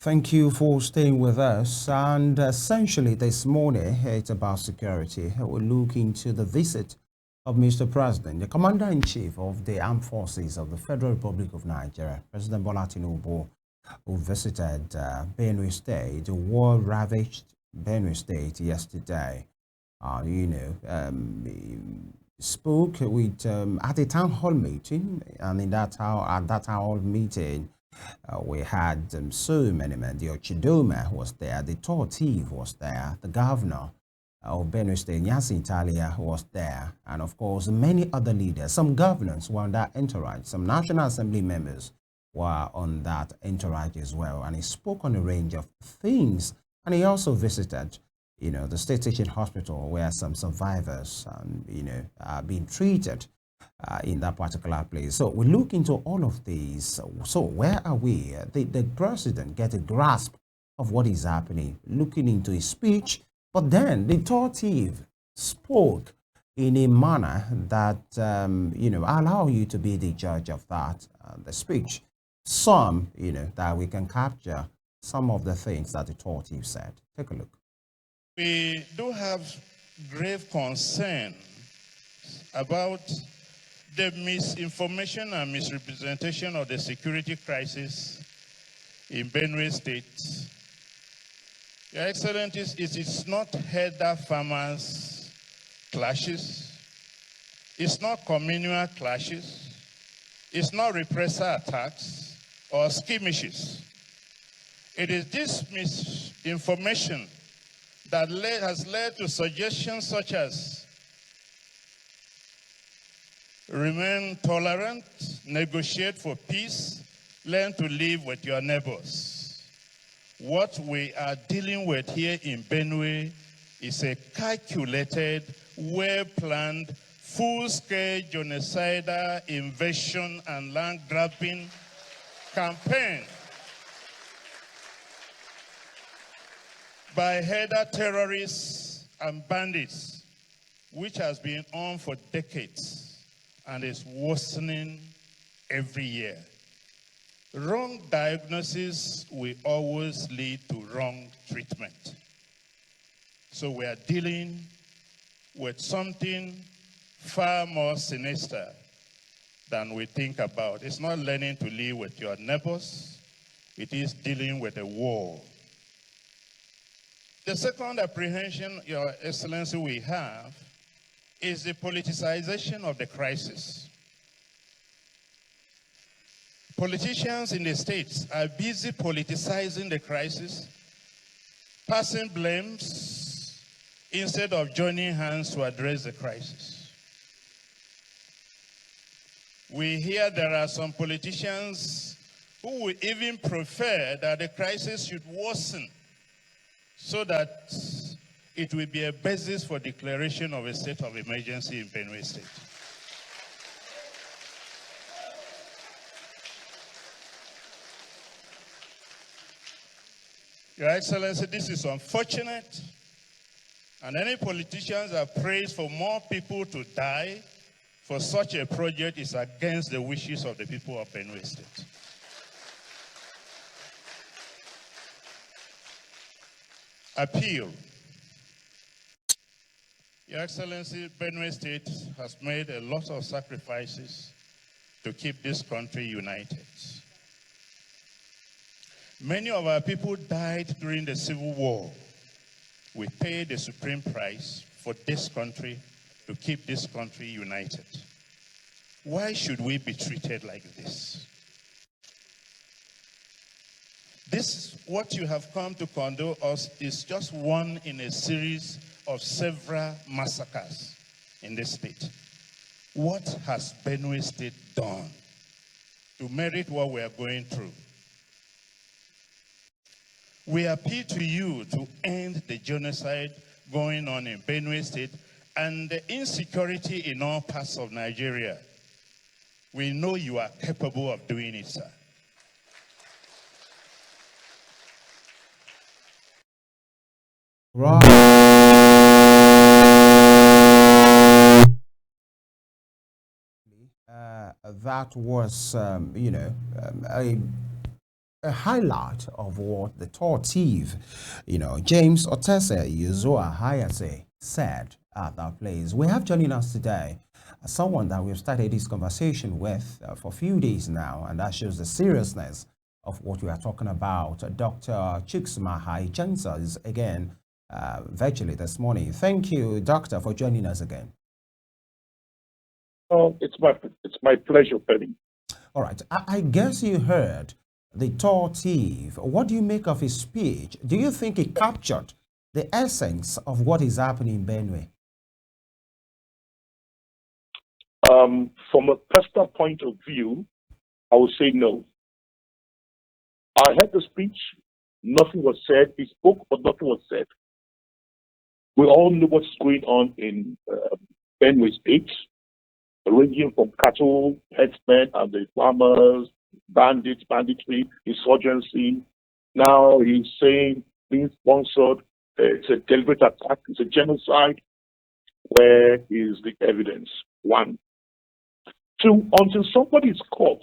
Thank you for staying with us. And essentially, this morning, it's about security. We're looking to the visit of Mr. President, the Commander in Chief of the Armed Forces of the Federal Republic of Nigeria, President Bola Tinubu, who visited Benue State, the war ravaged Benue State yesterday. He spoke with at a town hall meeting, and at that town hall meeting, we had so many men. The Ochidoma was there, the Tortiv was there, the governor of Benue State, Nyasi Italia, was there, and of course, many other leaders. Some governors were on that entourage, some National Assembly members were on that entourage as well. And he spoke on a range of things. And he also visited, the state teaching hospital where some survivors, are being treated in that particular place. So we look into all of these. So where are we? The president get a grasp of what is happening, looking into his speech, but then the Tortiv spoke in a manner that, allow you to be the judge of that, the speech. Some, that we can capture some of the things that the Tortiv said. Take a look. We do have grave concern about the misinformation and misrepresentation of the security crisis in Benue State. Your Excellencies, it is not herder farmers clashes, it's not communal clashes, it's not repressor attacks or skirmishes. It is this misinformation that has led to suggestions such as remain tolerant, negotiate for peace, learn to live with your neighbors. What we are dealing with here in Benue is a calculated, well-planned, full-scale genocidal invasion and land-grabbing campaign by herder terrorists and bandits, which has been on for decades and is worsening every year. Wrong diagnosis will always lead to wrong treatment. So we are dealing with something far more sinister than we think about. It's not learning to live with your neighbors. It is dealing with a war. The second apprehension, Your Excellency, we have is the politicization of the crisis. Politicians in the states are busy politicizing the crisis, passing blames instead of joining hands to address the crisis. We hear there are some politicians who will even prefer that the crisis should worsen so that it will be a basis for declaration of a state of emergency in Benue State. Your Excellency, this is unfortunate, and any politicians that prays for more people to die for such a project is against the wishes of the people of Benue State. Appeal. Your Excellency, Benue State has made a lot of sacrifices to keep this country united. Many of our people died during the Civil War. We paid the supreme price for this country to keep this country united. Why should we be treated like this? This, what you have come to condole us, is just one in a series of several massacres in this state. What has Benue State done to merit what we are going through? We appeal to you to end the genocide going on in Benue State and the insecurity in all parts of Nigeria. We know you are capable of doing it, sir. Right. That was, a a highlight of what the tour chief, James Otese Yuzua Hayase said at that place. We have joining us today someone that we've started this conversation with for a few days now, and that shows the seriousness of what we are talking about. Dr. Chukwuemeka Ijensa is again virtually this morning. Thank you, Doctor, for joining us again. Oh, it's my pleasure, Penny. All right. I guess you heard the tour chief. What do you make of his speech? Do you think it captured the essence of what is happening in Benue? From a personal point of view, I would say no. I heard the speech. Nothing was said. He spoke, but nothing was said. We all know what's going on in Benue State, ranging from cattle herdsmen and the farmers, bandits, banditry, insurgency. Now he's saying being sponsored, it's a deliberate attack, it's a genocide. Where is the evidence? One. Two, until somebody is caught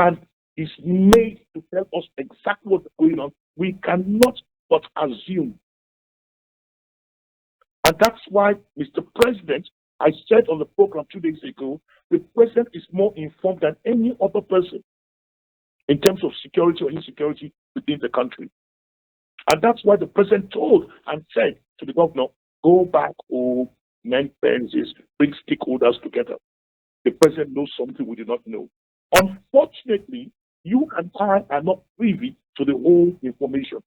and is made to tell us exactly what's going on, we cannot but assume. And that's why, Mr. President, I said on the program 2 days ago, the president is more informed than any other person in terms of security or insecurity within the country. And that's why the president told and said to the governor, go back home, mend fences, bring stakeholders together. The president knows something we do not know. Unfortunately, you and I are not privy to the whole information.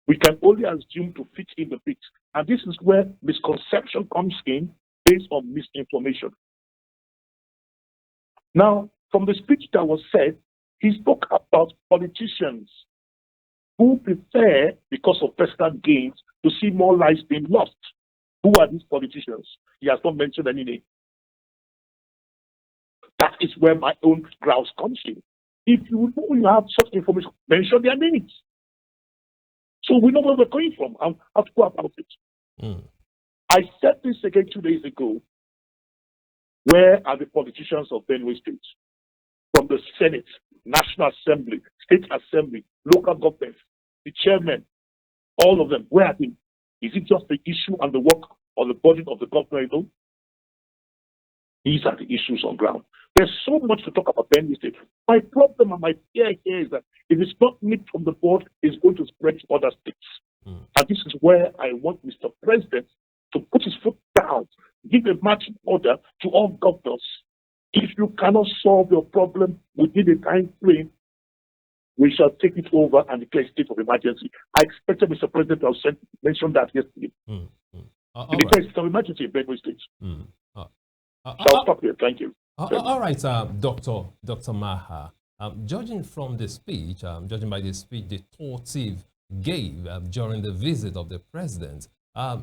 We can only assume to fit in the bits. And this is where misconception comes in based on misinformation. Now, from the speech that was said, he spoke about politicians who prefer, because of personal gains, to see more lives being lost. Who are these politicians? He has not mentioned any name. That is where my own grouse comes in. If you know you have such information, mention their names. So we know where we're going from and how to go about it. I said this again 2 days ago. Where are the politicians of Benue State? From the Senate, National Assembly, State Assembly, local government, the chairman, all of them, where are they? Is it just the issue and the work or the burden of the government alone? These are the issues on ground. There's so much to talk about Benue State. My problem and my fear here is that if it's not nipped from the board, it's going to spread to other states. And this is where I want Mr. President to put his foot down, give a marching order to all governors. If you cannot solve your problem within a time frame, we shall take it over and declare state of emergency. I expected Mr. President to have mentioned that yesterday. Declare state of emergency in Benue State. I'll stop here. Thank you. All right, Dr. Maha. Judging from the speech, judging by the speech the tour chief gave during the visit of the president,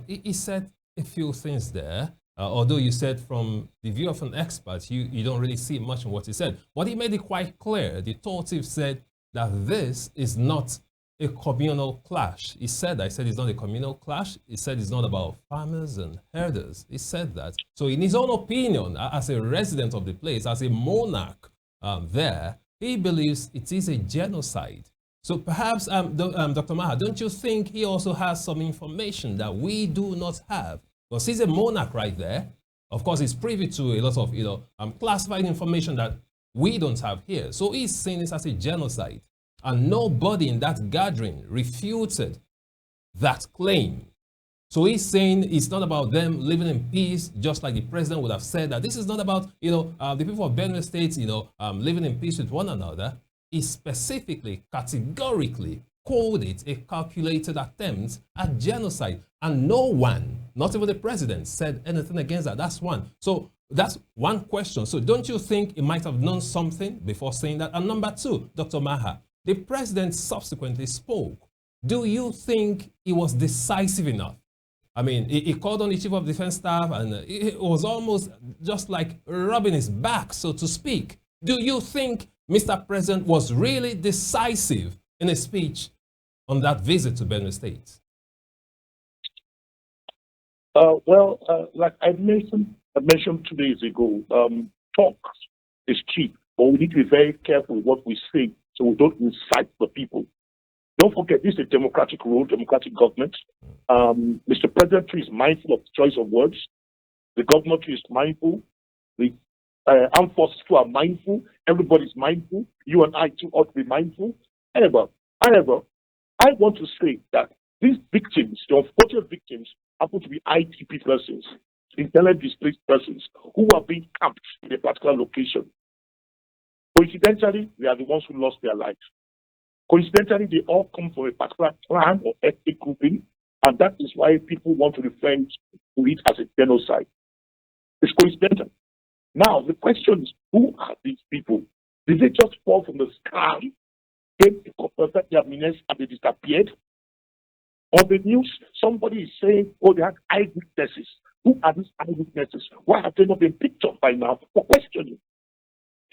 he said a few things there. Although you said from the view of an expert, you don't really see much in what he said. But he made it quite clear. The tour chief said that this is not a communal clash. He said that. He said it's not a communal clash. He said it's not about farmers and herders. He said that. So in his own opinion, as a resident of the place, as a monarch there, he believes it is a genocide. So perhaps, Dr. Maha, don't you think he also has some information that we do not have? Because he's a monarch right there. Of course, he's privy to a lot of, classified information that we don't have here. So he's saying this as a genocide. And nobody in that gathering refuted that claim. So he's saying it's not about them living in peace, just like the president would have said that. This is not about, the people of Benue State, living in peace with one another. He specifically, categorically called it a calculated attempt at genocide. And no one, not even the president, said anything against that. That's one. So that's one question. So don't you think he might have known something before saying that? And number two, Dr. Maha, the president subsequently spoke. Do you think he was decisive enough? I mean, he called on the chief of defense staff and it was almost just like rubbing his back, so to speak. Do you think Mr. President was really decisive in his speech on that visit to Benue State? Like I mentioned 2 days ago, talk is cheap. but we need to be very careful with what we say so we don't incite the people. Don't forget, this is a democratic rule, democratic government. Mr. President too is mindful of the choice of words. The governor too is mindful. The armed forces too are mindful. Everybody's mindful. You and I too ought to be mindful. However, I want to say that these victims, the unfortunate victims, happen to be ITP persons, internally displaced persons, who are being camped in a particular location. Coincidentally, they are the ones who lost their lives. Coincidentally, they all come from a particular clan or ethnic grouping, and that is why people want to refer to it as a genocide. It's coincidental. Now, the question is, who are these people? Did they just fall from the sky, came to perfect their meanings, and they disappeared? On the news, somebody is saying, oh, they had eyewitnesses. Who are these eyewitnesses? Why have they not been picked up by now for questioning?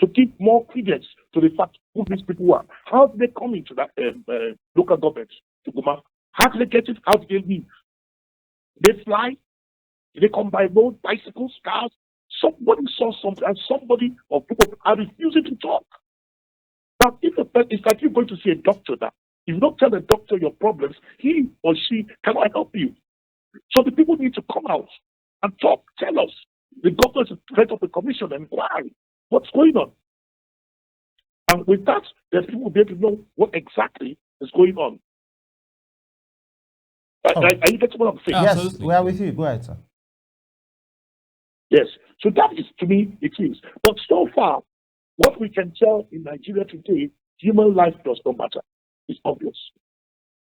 To give more credence to the fact who these people are. How did they come into that local government to Goma? How did they get it? How did they leave? They fly? Did they come by road, bicycles, cars? Somebody saw something, and somebody or people are refusing to talk. Now, if it's like you're going to see a doctor now. If you don't tell the doctor your problems, he or she cannot help you. So the people need to come out and talk, tell us. The government should set up a commission and inquiry. What's going on? And with that, then people will be able to know what exactly is going on. Are you getting what I'm saying? Yes, we are with you. Go ahead, sir. Yes. So that is, to me, it is. But so far, what we can tell in Nigeria today, human life does not matter. It's obvious.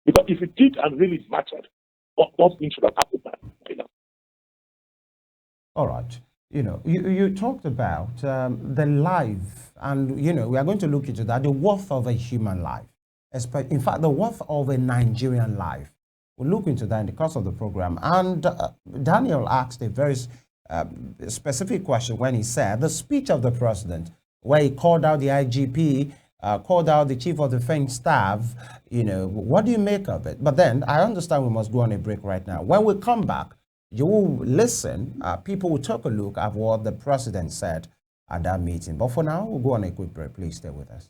Because if it did and really mattered, what things should have happened now? All right. You talked about the life, and, we are going to look into that, the worth of a human life. In fact, the worth of a Nigerian life. We'll look into that in the course of the program. And Daniel asked a very specific question when he said the speech of the president, where he called out the IGP, called out the chief of defense staff, what do you make of it? But then I understand we must go on a break right now. When we come back, you will listen, people will take a look at what the president said at that meeting. But for now, we'll go on a quick break. Please stay with us.